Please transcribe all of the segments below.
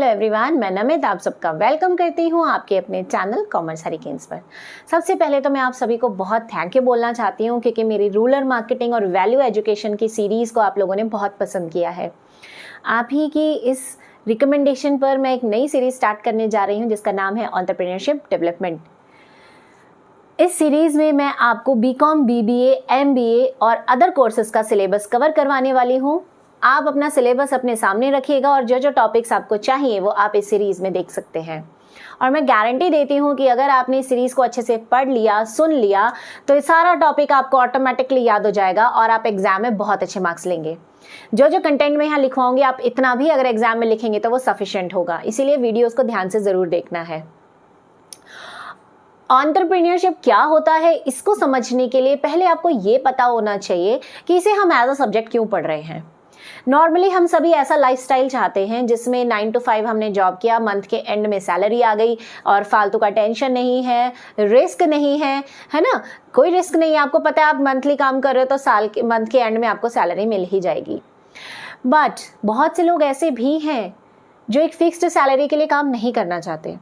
Hello everyone, मैं नमित आप सबका वेलकम करती हूँ आपके अपने चैनल कॉमर्स हरिकेन्स पर। सबसे पहले तो मैं आप सभी को बहुत थैंक यू बोलना चाहती हूँ क्योंकि मेरी रूरल मार्केटिंग और वैल्यू एजुकेशन की सीरीज़ को आप लोगों ने बहुत पसंद किया है। आप ही की इस रिकमेंडेशन पर मैं एक नई सीरीज़ स्टार्ट करने जा रही हूँ जिसका नाम है एंटरप्रेन्योरशिप डेवलपमेंट। इस सीरीज़ में मैं आपको बीकॉम, बीबीए, एमबीए और अदर कोर्सेज का सिलेबस कवर करवाने वाली हूँ। आप अपना सिलेबस अपने सामने रखिएगा और जो जो टॉपिक्स आपको चाहिए वो आप इस सीरीज़ में देख सकते हैं। और मैं गारंटी देती हूँ कि अगर आपने इस सीरीज़ को अच्छे से पढ़ लिया, सुन लिया, तो ये सारा टॉपिक आपको ऑटोमेटिकली याद हो जाएगा और आप एग्जाम में बहुत अच्छे मार्क्स लेंगे। जो जो कंटेंट मैं यहाँ लिखवाऊंगी आप इतना भी अगर एग्जाम में लिखेंगे तो वो सफिशिएंट होगा, इसीलिए वीडियोज़ को ध्यान से ज़रूर देखना है। एंटरप्रेन्योरशिप क्या होता है इसको समझने के लिए पहले आपको ये पता होना चाहिए कि इसे हम एज अ सब्जेक्ट क्यों पढ़ रहे हैं। नॉर्मली हम सभी ऐसा लाइफस्टाइल चाहते हैं जिसमें 9 to 5 हमने जॉब किया, मंथ के एंड में सैलरी आ गई और फालतू का टेंशन नहीं है, रिस्क नहीं है ना, कोई रिस्क नहीं है। आपको पता है आप मंथली काम कर रहे हो तो मंथ के एंड में आपको सैलरी मिल ही जाएगी। बट बहुत से लोग ऐसे भी हैं जो एक फिक्स्ड सैलरी के लिए काम नहीं करना चाहते,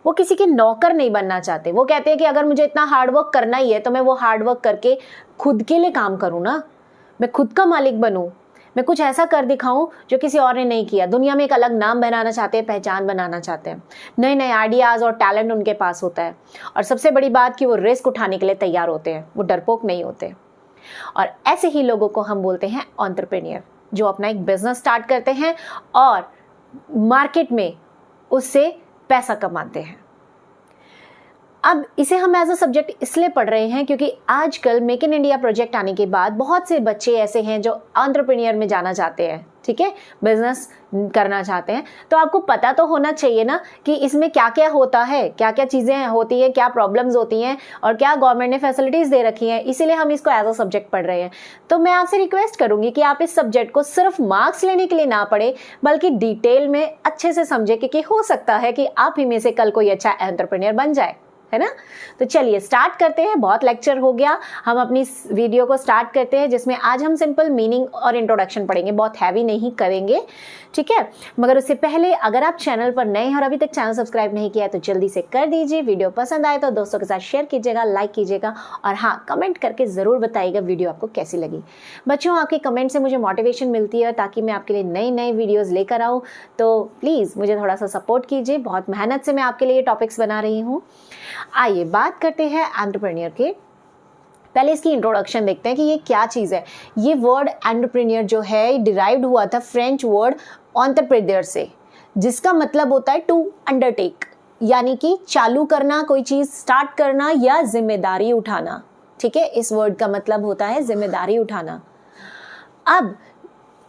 वो किसी के नौकर नहीं बनना चाहते। वो कहते हैं कि अगर मुझे इतना हार्डवर्क करना ही है तो मैं वो हार्डवर्क करके खुद के लिए काम करूँ ना, मैं खुद का मालिक बनूँ, मैं कुछ ऐसा कर दिखाऊं जो किसी और ने नहीं किया। दुनिया में एक अलग नाम बनाना चाहते हैं, पहचान बनाना चाहते हैं, नए नए आइडियाज़ और टैलेंट उनके पास होता है। और सबसे बड़ी बात कि वो रिस्क उठाने के लिए तैयार होते हैं, वो डरपोक नहीं होते। और ऐसे ही लोगों को हम बोलते हैं एंटरप्रेन्योर, जो अपना एक बिजनेस स्टार्ट करते हैं और मार्केट में उससे पैसा कमाते हैं। अब इसे हम एज अ सब्जेक्ट इसलिए पढ़ रहे हैं क्योंकि आजकल मेक इन इंडिया प्रोजेक्ट आने के बाद बहुत से बच्चे ऐसे हैं जो एंटरप्रेन्योर में जाना चाहते हैं, ठीक है, बिजनेस करना चाहते हैं। तो आपको पता तो होना चाहिए ना कि इसमें क्या क्या होता है, क्या क्या चीज़ें होती हैं, क्या प्रॉब्लम्स होती हैं और क्या गवर्नमेंट ने फैसिलिटीज़ दे रखी हैं। इसीलिए हम इसको एज अ सब्जेक्ट पढ़ रहे हैं। तो मैं आपसे रिक्वेस्ट करूंगी कि आप इस सब्जेक्ट को सिर्फ मार्क्स लेने के लिए ना पढ़े बल्कि डिटेल में अच्छे से समझे, क्योंकि हो सकता है कि आप ही में से कल कोई अच्छा एंटरप्रेन्योर बन जाए, है ना। तो चलिए स्टार्ट करते हैं। बहुत लेक्चर हो गया, हम अपनी वीडियो को स्टार्ट करते हैं जिसमें आज हम सिंपल मीनिंग और इंट्रोडक्शन पढ़ेंगे, बहुत हैवी नहीं करेंगे, ठीक है। मगर उससे पहले अगर आप चैनल पर नए हैं और अभी तक चैनल सब्सक्राइब नहीं किया है तो जल्दी से कर दीजिए। वीडियो पसंद आए तो दोस्तों के साथ शेयर कीजिएगा, लाइक कीजिएगा और हाँ, कमेंट करके ज़रूर बताइएगा वीडियो आपको कैसी लगी। बच्चों, आपके कमेंट से मुझे मोटिवेशन मिलती है ताकि मैं आपके लिए नई नई वीडियोज़ लेकर आऊँ। तो प्लीज़ मुझे थोड़ा सा सपोर्ट कीजिए, बहुत मेहनत से मैं आपके लिए टॉपिक्स बना रही हूँ। आइए बात करते हैं एंटरप्रेन्योर के। पहले इसकी इंट्रोडक्शन देखते हैं कि ये क्या चीज़ है। ये वर्ड एंटरप्रेन्योर जो है डिराइव्ड हुआ था फ्रेंच वर्ड एंटरप्रेन्योर से, जिसका मतलब होता है टू अंडरटेक, यानी कि चालू करना, कोई चीज़ स्टार्ट करना या जिम्मेदारी उठाना, ठीक है। इस वर्ड का मतलब होता है जिम्मेदारी उठाना। अब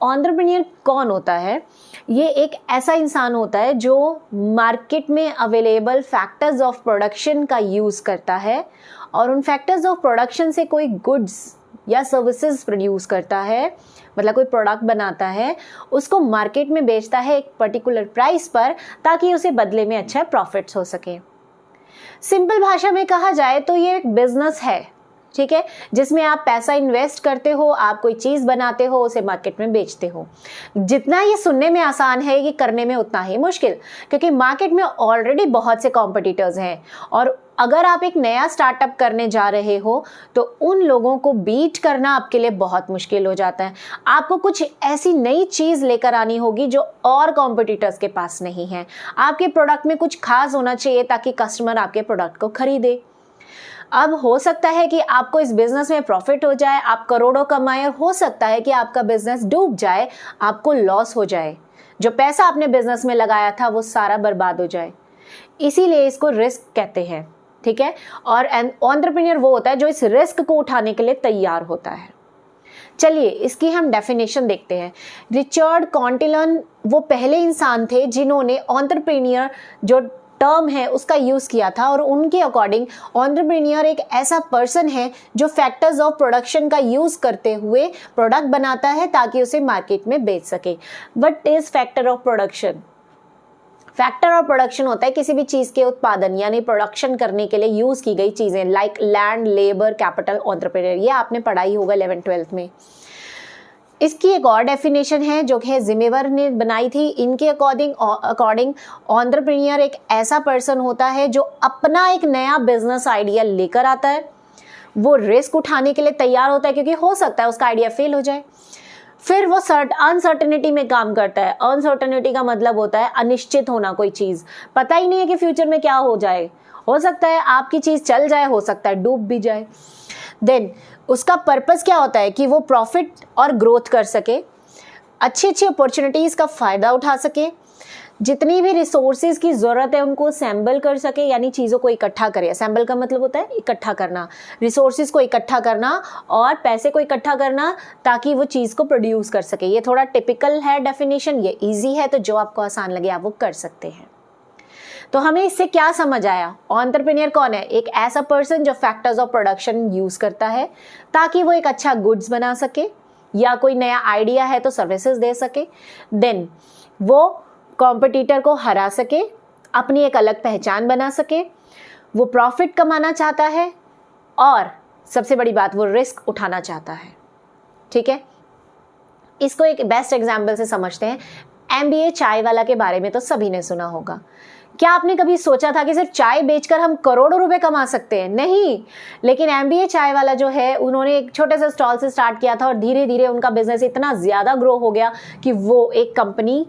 एंटरप्रेन्योर कौन होता है? ये एक ऐसा इंसान होता है जो मार्केट में अवेलेबल फैक्टर्स ऑफ प्रोडक्शन का यूज़ करता है और उन फैक्टर्स ऑफ प्रोडक्शन से कोई गुड्स या सर्विसेज प्रोड्यूस करता है, मतलब कोई प्रोडक्ट बनाता है, उसको मार्केट में बेचता है एक पर्टिकुलर प्राइस पर ताकि उसे बदले में अच्छा प्रॉफिट्स हो सके। सिंपल भाषा में कहा जाए तो ये एक बिजनेस है, ठीक है, जिसमें आप पैसा इन्वेस्ट करते हो, आप कोई चीज़ बनाते हो, उसे मार्केट में बेचते हो। जितना ये सुनने में आसान है ये करने में उतना ही मुश्किल, क्योंकि मार्केट में ऑलरेडी बहुत से कॉम्पिटिटर्स हैं और अगर आप एक नया स्टार्टअप करने जा रहे हो तो उन लोगों को बीट करना आपके लिए बहुत मुश्किल हो जाता है। आपको कुछ ऐसी नई चीज़ लेकर आनी होगी जो और कॉम्पिटिटर्स के पास नहीं है। आपके प्रोडक्ट में कुछ खास होना चाहिए ताकि कस्टमर आपके प्रोडक्ट को खरीदे। अब हो सकता है कि आपको इस बिजनेस में प्रॉफिट हो जाए, आप करोड़ों कमाएं, और हो सकता है कि आपका बिजनेस डूब जाए, आपको लॉस हो जाए, जो पैसा आपने बिजनेस में लगाया था वो सारा बर्बाद हो जाए। इसीलिए इसको रिस्क कहते हैं, ठीक है। और एंटरप्रेन्योर वो होता है जो इस रिस्क को उठाने के लिए तैयार होता है। चलिए इसकी हम डेफिनेशन देखते हैं। रिचर्ड कॉन्टिलन वो पहले इंसान थे जिन्होंने एंटरप्रेन्योर जो टर्म है उसका यूज़ किया था और उनके अकॉर्डिंग एंटरप्रेन्योर एक ऐसा पर्सन है जो फैक्टर्स ऑफ प्रोडक्शन का यूज़ करते हुए प्रोडक्ट बनाता है ताकि उसे मार्केट में बेच सके। What is factor of production? Factor of production होता है किसी भी चीज़ के उत्पादन यानी प्रोडक्शन करने के लिए यूज़ की गई चीज़ें, like land, labour, capital, entrepreneur. ये आपने पढ़ाई होगा 11th-12th में। इसकी एक और डेफिनेशन है जो कि जिमेवर ने बनाई थी। इनके अकॉर्डिंग एंटरप्रेन्योर एक ऐसा पर्सन होता है जो अपना एक नया बिजनेस आइडिया लेकर आता है, वो रिस्क उठाने के लिए तैयार होता है क्योंकि हो सकता है उसका आइडिया फेल हो जाए, फिर वो अनसर्टेनिटी में काम करता है। अनसर्टेनिटी का मतलब होता है अनिश्चित होना, कोई चीज़ पता ही नहीं है कि फ्यूचर में क्या हो जाए, हो सकता है आपकी चीज़ चल जाए, हो सकता है डूब भी जाए। देन उसका पर्पस क्या होता है कि वो प्रॉफिट और ग्रोथ कर सके, अच्छी अच्छी अपॉर्चुनिटीज़ का फ़ायदा उठा सके, जितनी भी रिसोर्सेज की ज़रूरत है उनको असेंबल कर सके, यानी चीज़ों को इकट्ठा करे। असेंबल का मतलब होता है इकट्ठा करना, रिसोर्सेज को इकट्ठा करना और पैसे को इकट्ठा करना ताकि वो चीज़ को प्रोड्यूस कर सके। ये थोड़ा टिपिकल है डेफिनेशन, ये इजी है, तो जो आपको आसान लगे आप वो कर सकते हैं। तो हमें इससे क्या समझ आया? एंटरप्रेन्योर कौन है? एक ऐसा पर्सन जो फैक्टर्स ऑफ प्रोडक्शन यूज़ करता है ताकि वो एक अच्छा गुड्स बना सके, या कोई नया आइडिया है तो सर्विसेज दे सके। देन वो कॉम्पिटिटर को हरा सके, अपनी एक अलग पहचान बना सके, वो प्रॉफिट कमाना चाहता है और सबसे बड़ी बात वो रिस्क उठाना चाहता है। ठीक है, इसको एक बेस्ट एग्जाम्पल से समझते हैं। MBA चाय वाला के बारे में तो सभी ने सुना होगा। क्या आपने कभी सोचा था कि सिर्फ चाय बेचकर हम करोड़ों रुपए कमा सकते हैं? नहीं, लेकिन MBA चाय वाला जो है उन्होंने एक छोटे से स्टॉल से स्टार्ट किया था और धीरे धीरे उनका बिजनेस इतना ज़्यादा ग्रो हो गया कि वो एक कंपनी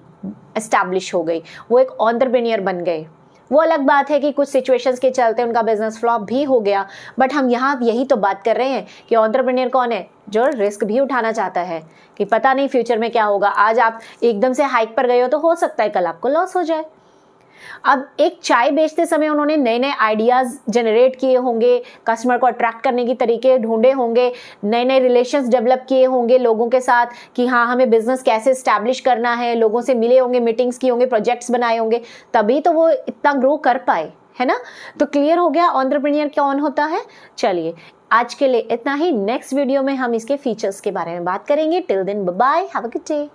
एस्टैब्लिश हो गई, वो एक एंटरप्रेन्योर बन गए। वो अलग बात है कि कुछ सिचुएशंस के चलते उनका बिजनेस फ्लॉप भी हो गया, बट हम यहाँ यही तो बात कर रहे हैं कि एंटरप्रेन्योर कौन है? जो रिस्क भी उठाना चाहता है कि पता नहीं फ्यूचर में क्या होगा। आज आप एकदम से हाइक पर गए हो सकता है कल आपको लॉस हो जाए। अब एक चाय बेचते समय उन्होंने नए नए आइडियाज़ जनरेट किए होंगे, कस्टमर को अट्रैक्ट करने की तरीके ढूंढे होंगे, नए नए रिलेशंस डेवलप किए होंगे लोगों के साथ कि हाँ हमें बिजनेस कैसे इस्टेब्लिश करना है, लोगों से मिले होंगे, मीटिंग्स की होंगे, प्रोजेक्ट्स बनाए होंगे, तभी तो वो इतना ग्रो कर पाए, है ना। तो क्लियर हो गया एंटरप्रेन्योर कौन होता है। चलिए आज के लिए इतना ही, नेक्स्ट वीडियो में हम इसके फीचर्स के बारे में बात करेंगे। Till then bye bye, have a good day.